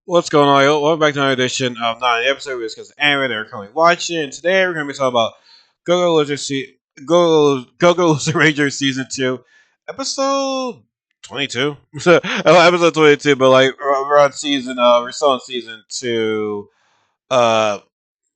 What's going on, yo? Welcome back to another edition of Nani episode. We discuss the anime that we're currently watching. And today we're going to be talking about Go Loser Ranger Season 2, Episode 22. Episode 22, but like we're on season, we're still on Season 2. Uh,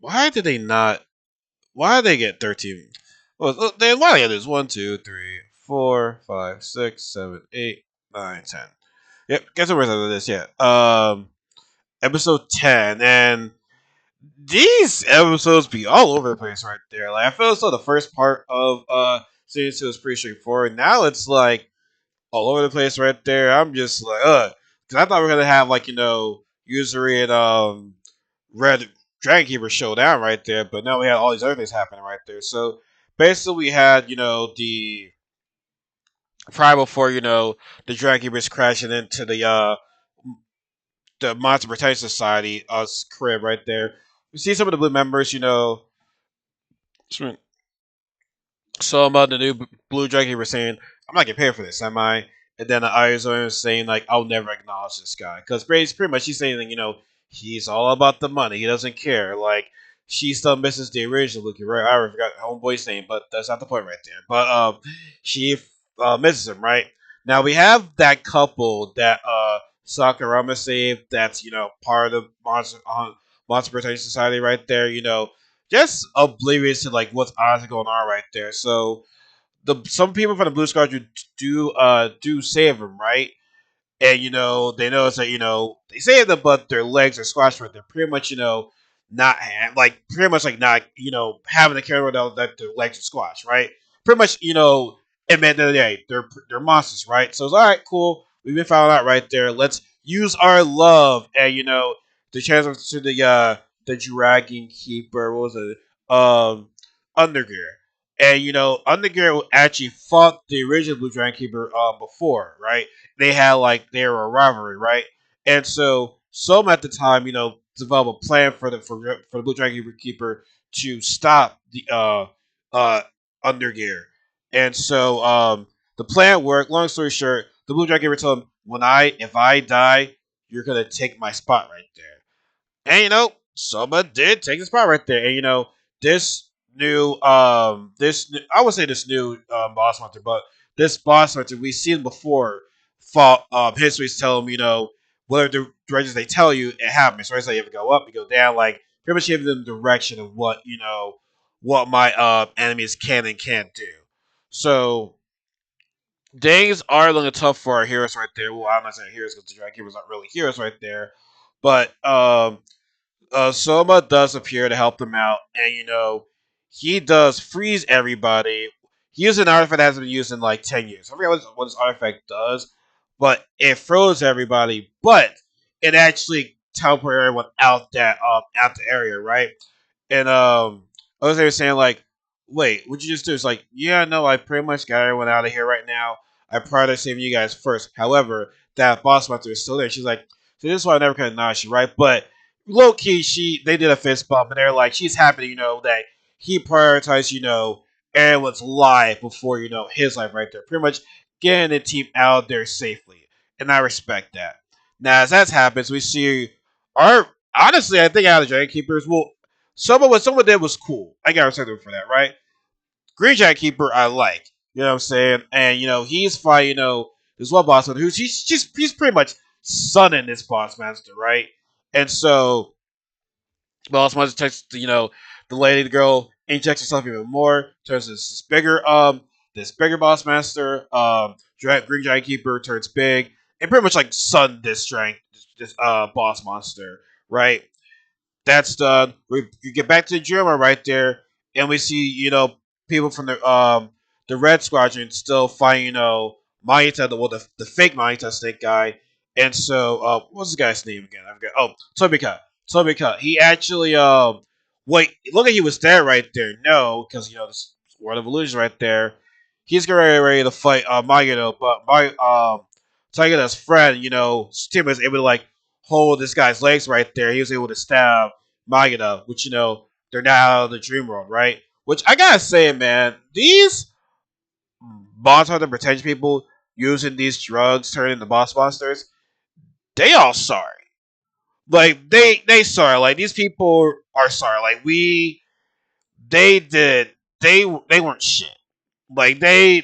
why did they not, why did they get 13? Well, why did they get this? 1, 2, 3, 4, 5, 6, 7, 8, 9, 10. Yep, guess what we're talking about this yet. Episode 10, and these episodes be all over the place right there. Like I feel as though the first part of season 2 is pretty straightforward. Now it's like all over the place right there. I'm just like, because I thought we were gonna have like Usury and Red Dragon Keeper showdown right there, but now we had all these other things happening right there. So basically, we had the prior before the Dragon Keepers crashing into the Monster Protection Society crib right there. We see some of the blue members, some of the new blue dragon were saying, "I'm not getting paid for this, am I?" And then the Arizona was saying like, "I'll never acknowledge this guy," because pretty much he's saying that he's all about the money. He doesn't care. Like she still misses the original Lucky, right? I forgot homeboy's name, but that's not the point right there. But she misses him, right? Now we have that couple that Sakurama saved. That's part of the Monster Protection Society right there. Just oblivious to like what's honestly going on right there. So some people from the Blue Squadron do save him, right? And they notice that they save them, but their legs are squashed right. They're pretty much not like pretty much like not having the camera that their legs are squashed, right? Pretty much at the end of the day they're monsters, right? So it's all right, cool. We've been found out right there. Let's use our love and the chance to the Dragon Keeper. What was it? Undergear. And Undergear actually fought the original Blue Dragon Keeper before, right? They were a rivalry, right? And so Soma at the time, developed a plan for the Blue Dragon Keeper to stop the Undergear. And so the plan worked. Long story short, the Blue Dragon Keeper told him, if I die, you're gonna take my spot right there. And Soma did take the spot right there. And this I would say this new boss hunter, but this boss hunter we've seen before fought history's tell him, whatever the directions they tell you, it happens. So it's like you have to go up, you go down, like pretty much give them direction of what my enemies can and can't do. So things are looking tough for our heroes right there. Well, I'm not saying heroes because the Dragon Keepers aren't really heroes right there. But Soma does appear to help them out, and he does freeze everybody. He uses an artifact that hasn't been used in like 10 years. I forget what this artifact does, but it froze everybody. But it actually teleported everyone out the area, right? And I was saying like, wait, what'd you just do? It's like, yeah, no, I pretty much got everyone out of here right now. I prioritize saving you guys first. However, that boss monster is still there. She's like, so this is why I never could acknowledge you, right? But low key, they did a fist bump, and they're like, she's happy, that he prioritized, everyone's life before, his life right there. Pretty much getting the team out there safely, and I respect that. Now, as that happens, we see our honestly, I think out of the Dragon Keepers, well, what someone did was cool. I gotta respect them for that, right? Green Dragon Keeper, I like. You know what I'm saying? And he's fighting, this one boss who's he's pretty much sunning this boss master, right? And so boss master takes the lady, the girl, injects herself even more, turns this bigger boss master, Green Giant Keeper turns big, and pretty much like sun this boss monster, right? That's done. We get back to the drama right there, and we see people from the Red Squadron still fighting Mayita, the fake Mayita Snake guy, and so what's this guy's name again? I forget. Oh, Tobika. Tobika. He actually wait. Look like he was there right there. No, because this World of Illusion right there. He's getting ready to fight Mayito, but Togita's friend, Tim was able to like hold this guy's legs right there. He was able to stab Magida, which they're now out of the dream world, right? Which I gotta say, man, these boss hunter pretend people using these drugs turning into boss monsters, they all sorry. Like they sorry. Like these people are sorry. Like we they did they weren't shit. Like they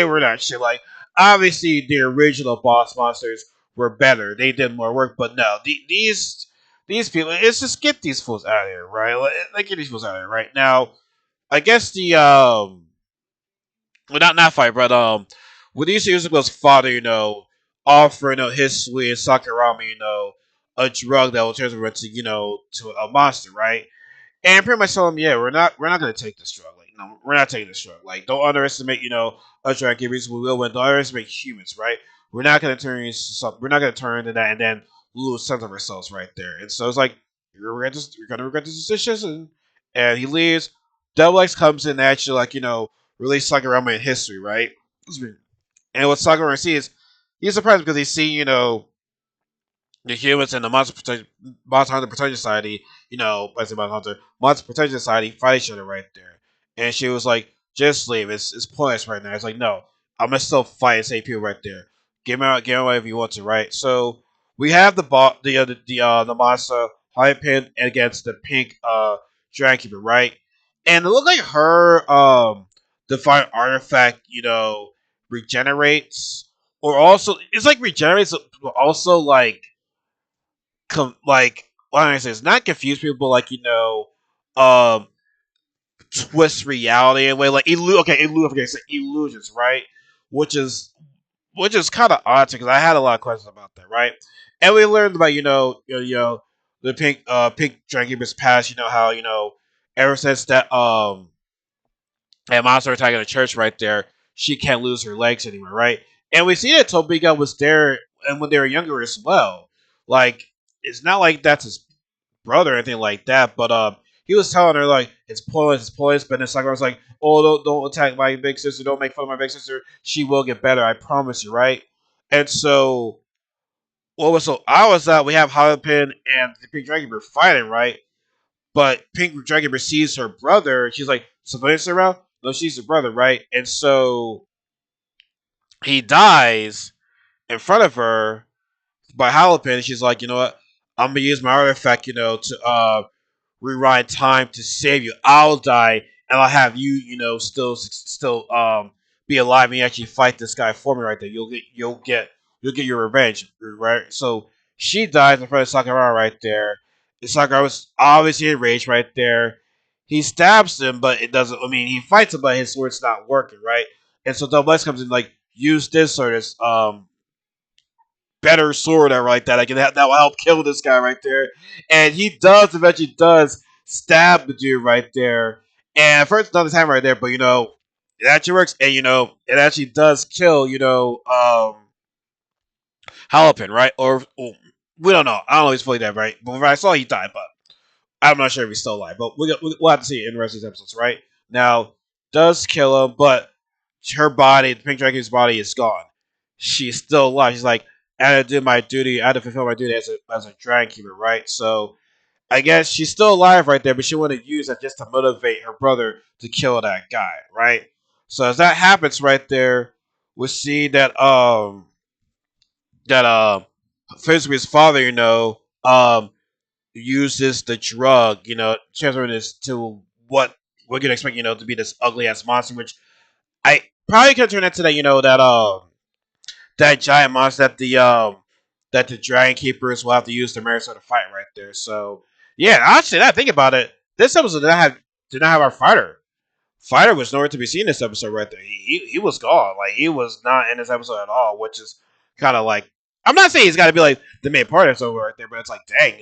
were not shit. Like obviously the original boss monsters were better. They did more work, but no, these people. It's just get these fools out of here, right? Like get these fools out of here right now. I guess the well, not fight, but with these Yuzuko's father, offering Hisui and Sakurami, a drug that will turn them into to a monster, right? And pretty much tell them, yeah, we're not gonna take this drug. Like, no, we're not taking this drug. Like, don't underestimate, Ultra Activities. We will win. Don't underestimate humans, right? We're not gonna turn into that and then lose sense of ourselves right there. And so it's like you're gonna regret this decision, and he leaves. Double X comes in and actually like really Sakurama in history, right? And what Sakurama sees, he's surprised because he's seen the humans and the Monster Hunter Protection Society, I say Monster Hunter, Monster Protection Society fight each other right there. And she was like, just leave. It's pointless right now. It's like, no, I'm gonna still fight and save people right there. Get him away if you want to, right? So we have the monster high pin against the pink Dragon Keeper, right? And it looked like her divine artifact, regenerates, or also it's like regenerates, but also like what I say is not confuse people, but like um, twist reality in a way like illusions, right? Which is which is kind of odd because I had a lot of questions about that, right? And we learned about the pink Dragonkeeper's past. You know how ever since that monster attacking the church right there, she can't lose her legs anymore, right? And we see that Tobiga was there and when they were younger as well. Like it's not like that's his brother or anything like that. But he was telling her like it's pointless. But then Sakura was like, "Oh, don't attack my big sister. Don't make fun of my big sister. She will get better. I promise you, right?" And so what was so I was that we have Harlequin and the Pink Dragon were fighting, right? But Pink Dragon sees her brother. She's like, "Sylvania's around." No, she's her brother, right? And so he dies in front of her by Halipin. She's like, you know what? I'm gonna use my artifact, to rewind time to save you. I'll die, and I'll have you, still be alive and actually fight this guy for me right there. You'll get your revenge, right? So she dies in front of Sakura right there. And Sakura was obviously enraged right there. He stabs him, but it doesn't. I mean, he fights him, but his sword's not working, right? And so Double X comes in like use this sword as better sword ever like that. That will help kill this guy right there. And he does eventually does stab the dude right there. And first not his hand right there, but it actually works. And it actually does kill Halipin, right? Or we don't know. I don't know if he's fully dead, right? But when I saw he died, but I'm not sure if he's still alive. But we'll have to see in the rest of these episodes, right? Now does kill him, but her body, the Pink Dragon's body, is gone. She's still alive. She's like, I had to do my duty. I had to fulfill my duty as a Dragon Keeper, right? So I guess she's still alive right there, but she wanted to use that just to motivate her brother to kill that guy, right? So as that happens right there, we see that Frisbee's father, uses the drug, transferring this to what we're gonna expect, to be this ugly ass monster, which I probably could turn into that, that giant monster that the Dragon Keepers will have to use the Marisol to fight right there. So yeah, actually, now think about it, this episode did not have our fighter. Fighter was nowhere to be seen this episode right there. He was gone. Like he was not in this episode at all, which is kind of like I'm not saying he's got to be like the main part of this over right there, but it's like dang,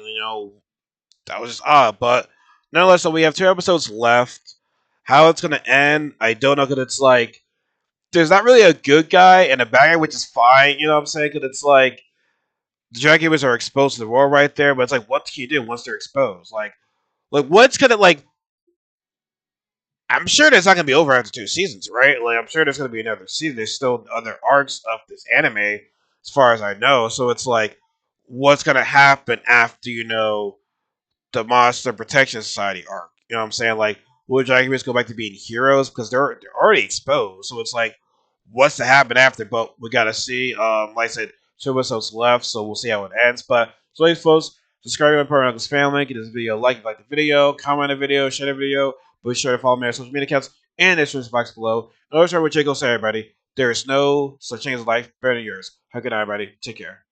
that was just odd. But nonetheless, so we have 2 episodes left. How it's gonna end, I don't know. Because it's like there's not really a good guy and a bad guy, which is fine. You know what I'm saying? Because it's like the Dragon Keepers are exposed to the world right there, but it's like, what can you do once they're exposed? Like what's gonna like? I'm sure that's not gonna be over after 2 seasons, right? Like, I'm sure there's gonna be another season. There's still other arcs of this anime, as far as I know. So it's like, what's gonna happen after the Monster Protection Society arc? You know what I'm saying? Like, will Dragon Keepers go back to being heroes because they're already exposed? So it's like, what's to happen after? But we gotta see. Like I said, 2 episodes left, so we'll see how it ends. But so, folks, Subscribe to my Power Knuckles family. Give this video a like the video, comment on the video, share the video. Be sure to follow me on social media accounts and the description box below. And always remember what Jake will say, everybody. There is no such thing as life better than yours. Have a good night, everybody. Take care.